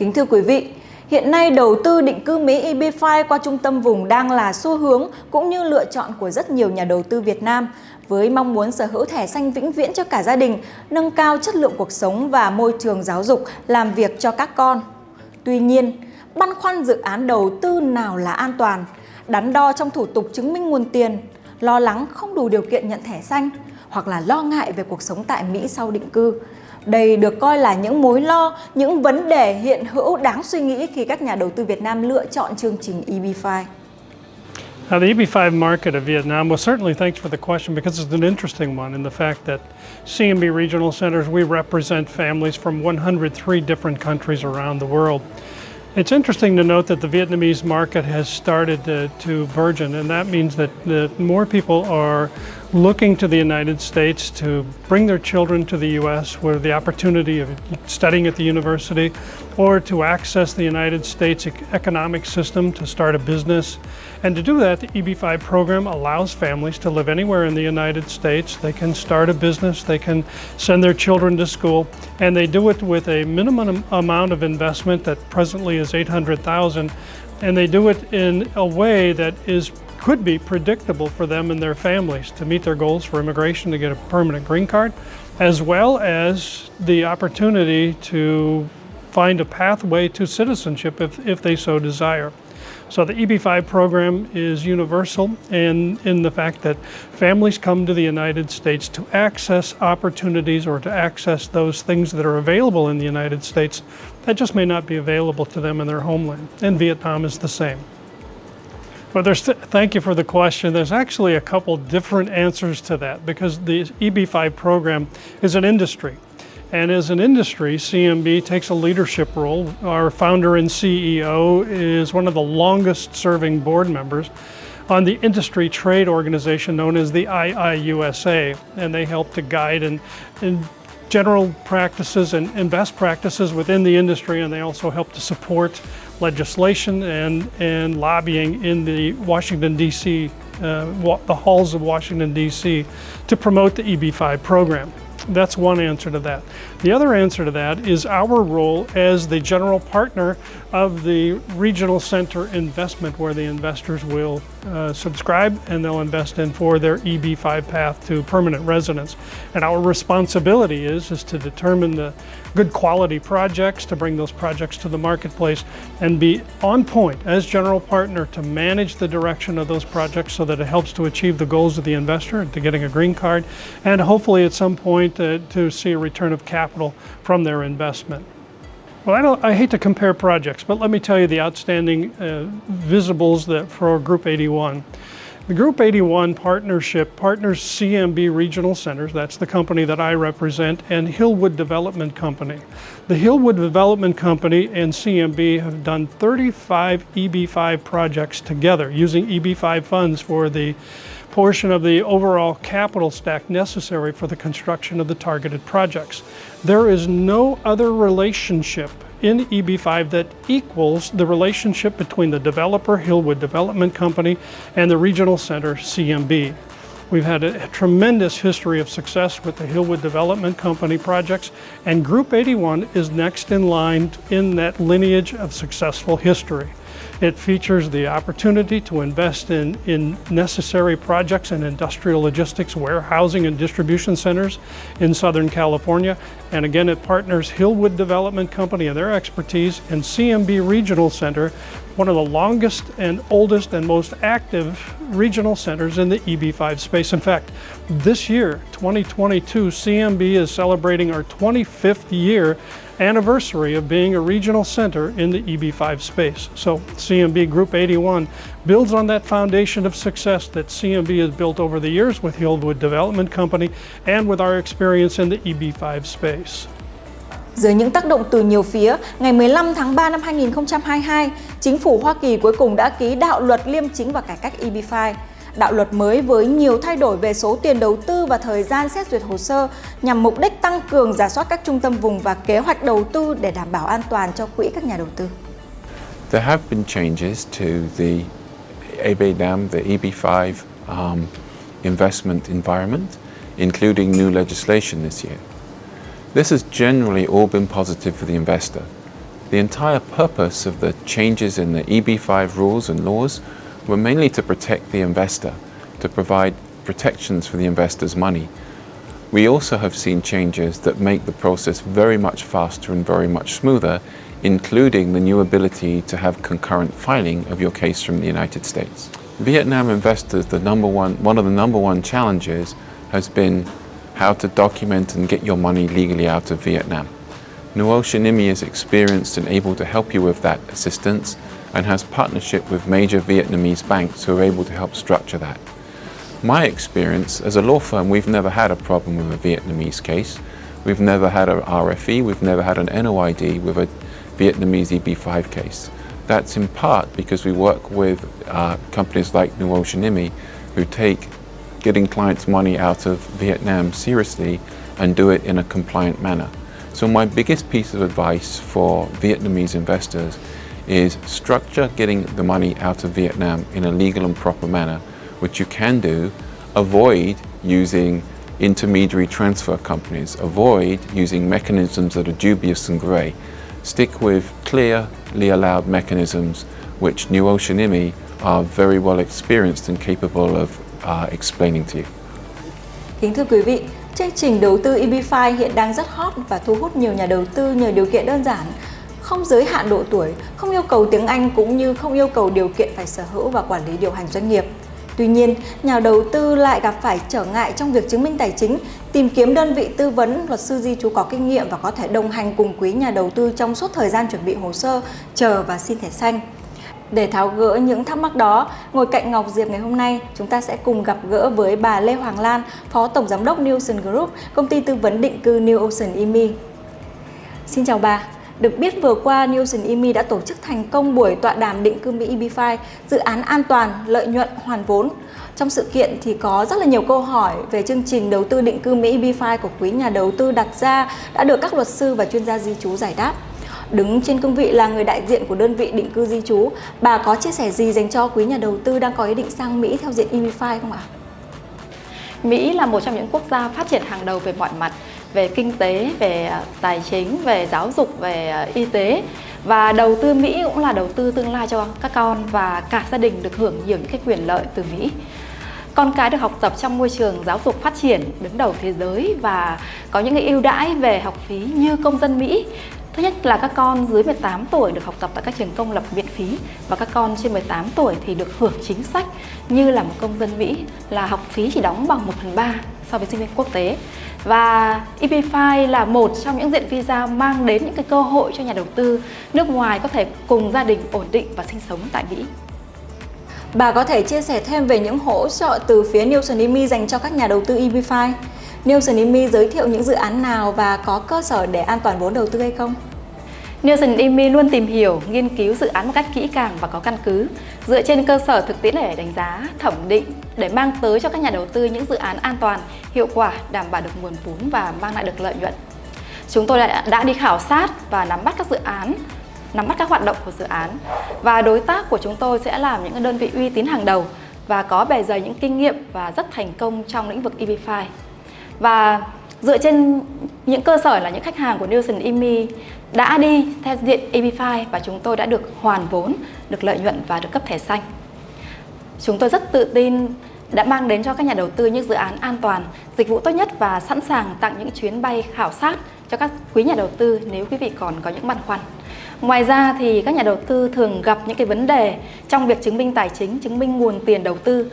Kính thưa quý vị, hiện nay đầu tư định cư Mỹ EB-5 qua trung tâm vùng đang là xu hướng cũng như lựa chọn của rất nhiều nhà đầu tư Việt Nam với mong muốn sở hữu thẻ xanh vĩnh viễn cho cả gia đình, nâng cao chất lượng cuộc sống và môi trường giáo dục, làm việc cho các con. Tuy nhiên, băn khoăn dự án đầu tư nào là an toàn, đắn đo trong thủ tục chứng minh nguồn tiền, lo lắng không đủ điều kiện nhận thẻ xanh hoặc là lo ngại về cuộc sống tại Mỹ sau định cư. Đây được coi là những mối lo, những vấn đề hiện hữu đáng suy nghĩ khi các nhà đầu tư Việt Nam lựa chọn chương trình EB-5. The EB-5 market of Vietnam, well, certainly thanks for the question because it's an interesting one in the fact that CMB regional centers, we represent families from 103 different countries around the world. It's interesting to note that the Vietnamese market has started to burgeon, and that means that more people are looking to the United States to bring their children to the U.S. with the opportunity of studying at the university or to access the United States economic system to start a business. And to do that, the EB-5 program allows families to live anywhere in the United States. They can start a business, they can send their children to school, and they do it with a minimum amount of investment that presently is $800,000, and they do it in a way that could be predictable for them and their families to meet their goals for immigration, to get a permanent green card, as well as the opportunity to find a pathway to citizenship if they so desire. So the EB-5 program is universal in the fact that families come to the United States to access opportunities or to access those things that are available in the United States that just may not be available to them in their homeland. And Vietnam is the same. Well, thank you for the question. There's actually a couple different answers to that because the EB-5 program is an industry. And as an industry, CMB takes a leadership role. Our founder and CEO is one of the longest serving board members on the industry trade organization known as the IIUSA. And they help to guide in general practices and best practices within the industry. And they also help to support legislation and lobbying in the Washington, D.C., the halls of Washington, D.C. to promote the EB-5 program. That's one answer to that. The other answer to that is our role as the general partner of the regional center investment, where the investors will subscribe and they'll invest in for their EB-5 path to permanent residence. And our responsibility is to determine the good quality projects, to bring those projects to the marketplace and be on point as general partner to manage the direction of those projects so that it helps to achieve the goals of the investor, to getting a green card, and hopefully at some point to see a return of capital from their investment. Well, I hate to compare projects, but let me tell you the outstanding visibles that for Group 81. The Group 81 partnership partners CMB Regional Centers, that's the company that I represent, and Hillwood Development Company. The Hillwood Development Company and CMB have done 35 EB-5 projects together using EB-5 funds for the portion of the overall capital stack necessary for the construction of the targeted projects. There is no other relationship in EB-5 that equals the relationship between the developer, Hillwood Development Company, and the regional center, CMB. We've had a tremendous history of success with the Hillwood Development Company projects, and Group 81 is next in line in that lineage of successful history. It features the opportunity to invest in necessary projects in industrial logistics, warehousing, and distribution centers in Southern California. And again, it partners Hillwood Development Company and their expertise and CMB Regional Center, one of the longest and oldest and most active regional centers in the EB-5 space. In fact, this year, 2022, CMB is celebrating our 25th year anniversary of being a regional center in the EB-5 space. So CMB Group 81 builds on that foundation of success that CMB has built over the years with Hillwood Development Company and with our experience in the EB-5 space. Dưới những tác động từ nhiều phía, ngày 15 tháng 3 năm 2022, Chính phủ Hoa Kỳ cuối cùng đã ký đạo luật liêm chính và cải cách EB-5. Đạo luật mới với nhiều thay đổi về số tiền đầu tư và thời gian xét duyệt hồ sơ nhằm mục đích tăng cường rà soát các trung tâm vùng và kế hoạch đầu tư để đảm bảo an toàn cho quỹ các nhà đầu tư. There have been changes to the EB-5, the EB-5 investment environment, including new legislation this year. This has generally all been positive for the investor. The entire purpose of the changes in the EB-5 rules and laws were mainly to protect the investor, to provide protections for the investor's money. We also have seen changes that make the process very much faster and very much smoother, including the new ability to have concurrent filing of your case from the United States. Vietnam investors, one of the number one challenges has been how to document and get your money legally out of Vietnam. NewOcean IMMI is experienced and able to help you with that assistance and has partnership with major Vietnamese banks who are able to help structure that. My experience, as a law firm, we've never had a problem with a Vietnamese case. We've never had an RFE, we've never had an NOID with a Vietnamese EB-5 case. That's in part because we work with companies like NewOcean IMMI who take getting clients' money out of Vietnam seriously and do it in a compliant manner. So my biggest piece of advice for Vietnamese investors is structure getting the money out of Vietnam in a legal and proper manner, which you can do. Avoid using intermediary transfer companies. Avoid using mechanisms that are dubious and grey. Stick with clearly allowed mechanisms which NewOcean IMMI are very well experienced and capable of explaining to you. Kính thưa quý vị, chương trình đầu tư EB-5 hiện đang rất hot và thu hút nhiều nhà đầu tư nhờ điều kiện đơn giản, không giới hạn độ tuổi, không yêu cầu tiếng Anh cũng như không yêu cầu điều kiện phải sở hữu và quản lý điều hành doanh nghiệp. Tuy nhiên, nhà đầu tư lại gặp phải trở ngại trong việc chứng minh tài chính, tìm kiếm đơn vị tư vấn, luật sư di trú có kinh nghiệm và có thể đồng hành cùng quý nhà đầu tư trong suốt thời gian chuẩn bị hồ sơ, chờ và xin thẻ xanh. Để tháo gỡ những thắc mắc đó, ngồi cạnh Ngọc Diệp ngày hôm nay, chúng ta sẽ cùng gặp gỡ với bà Lê Hoàng Lan, Phó Tổng Giám đốc NewOcean Group, công ty tư vấn định cư NewOcean IMMI. Xin chào bà. Được biết vừa qua, NewOcean IMMI đã tổ chức thành công buổi tọa đàm định cư Mỹ EB-5, dự án an toàn, lợi nhuận, hoàn vốn. Trong sự kiện thì có rất là nhiều câu hỏi về chương trình đầu tư định cư Mỹ EB-5 của quý nhà đầu tư đặt ra đã được các luật sư và chuyên gia di trú giải đáp. Đứng trên cương vị là người đại diện của đơn vị định cư di trú, bà có chia sẻ gì dành cho quý nhà đầu tư đang có ý định sang Mỹ theo diện EB-5 không ạ? Mỹ là một trong những quốc gia phát triển hàng đầu về mọi mặt, về kinh tế, về tài chính, về giáo dục, về y tế. Và đầu tư Mỹ cũng là đầu tư tương lai cho các con và cả gia đình được hưởng nhiều những cái quyền lợi từ Mỹ. Con cái được học tập trong môi trường giáo dục phát triển đứng đầu thế giới và có những cái ưu đãi về học phí như công dân Mỹ. Thứ nhất là các con dưới 18 tuổi được học tập tại các trường công lập miễn phí và các con trên 18 tuổi thì được hưởng chính sách như là một công dân Mỹ là học phí chỉ đóng bằng 1/3 so với sinh viên quốc tế. Và EB-5 là một trong những diện visa mang đến những cái cơ hội cho nhà đầu tư nước ngoài có thể cùng gia đình ổn định và sinh sống tại Mỹ. Bà có thể chia sẻ thêm về những hỗ trợ từ phía NewOcean IMMI dành cho các nhà đầu tư EB-5? NewOcean IMMI giới thiệu những dự án nào và có cơ sở để an toàn vốn đầu tư hay không? NewOcean IMMI luôn tìm hiểu, nghiên cứu dự án một cách kỹ càng và có căn cứ, dựa trên cơ sở thực tiễn để đánh giá, thẩm định, để mang tới cho các nhà đầu tư những dự án an toàn, hiệu quả, đảm bảo được nguồn vốn và mang lại được lợi nhuận. Chúng tôi đã đi khảo sát và nắm bắt các dự án, nắm bắt các hoạt động của dự án. Và đối tác của chúng tôi sẽ là những đơn vị uy tín hàng đầu và có bề dày những kinh nghiệm và rất thành công trong lĩnh vực EB-5. Và dựa trên những cơ sở là những khách hàng của NewOcean IMMI đã đi theo diện EB-5 và chúng tôi đã được hoàn vốn, được lợi nhuận và được cấp thẻ xanh. Chúng tôi rất tự tin đã mang đến cho các nhà đầu tư những dự án an toàn, dịch vụ tốt nhất và sẵn sàng tặng những chuyến bay khảo sát cho các quý nhà đầu tư nếu quý vị còn có những băn khoăn. Ngoài ra thì các nhà đầu tư thường gặp những cái vấn đề trong việc chứng minh tài chính, chứng minh nguồn tiền đầu tư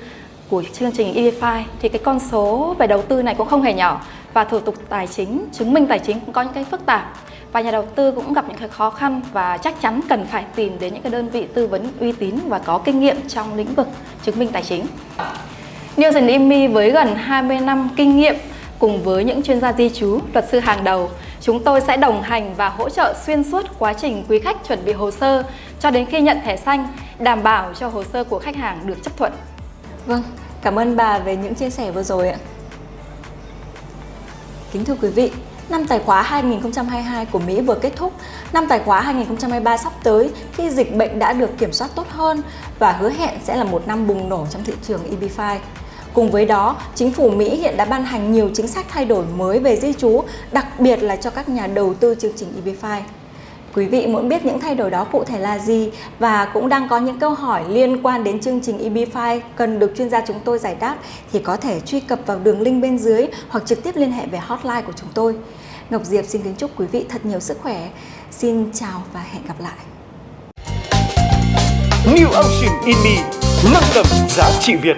của chương trình EB-5 thì cái con số về đầu tư này cũng không hề nhỏ và thủ tục tài chính, chứng minh tài chính cũng có những cái phức tạp và nhà đầu tư cũng gặp những cái khó khăn và chắc chắn cần phải tìm đến những cái đơn vị tư vấn uy tín và có kinh nghiệm trong lĩnh vực chứng minh tài chính. NewOcean IMMI với gần 20 năm kinh nghiệm cùng với những chuyên gia di trú, luật sư hàng đầu, chúng tôi sẽ đồng hành và hỗ trợ xuyên suốt quá trình quý khách chuẩn bị hồ sơ cho đến khi nhận thẻ xanh, đảm bảo cho hồ sơ của khách hàng được chấp thuận. Vâng, cảm ơn bà về những chia sẻ vừa rồi ạ. Kính thưa quý vị, năm tài khóa 2022 của Mỹ vừa kết thúc, năm tài khóa 2023 sắp tới khi dịch bệnh đã được kiểm soát tốt hơn và hứa hẹn sẽ là một năm bùng nổ trong thị trường EB-5. Cùng với đó, chính phủ Mỹ hiện đã ban hành nhiều chính sách thay đổi mới về di trú, đặc biệt là cho các nhà đầu tư chương trình EB-5. Quý vị muốn biết những thay đổi đó cụ thể là gì và cũng đang có những câu hỏi liên quan đến chương trình EB-5 cần được chuyên gia chúng tôi giải đáp thì có thể truy cập vào đường link bên dưới hoặc trực tiếp liên hệ về hotline của chúng tôi. Ngọc Diệp xin kính chúc quý vị thật nhiều sức khỏe. Xin chào và hẹn gặp lại. NewOcean IMMI, nâng tầm giá trị Việt.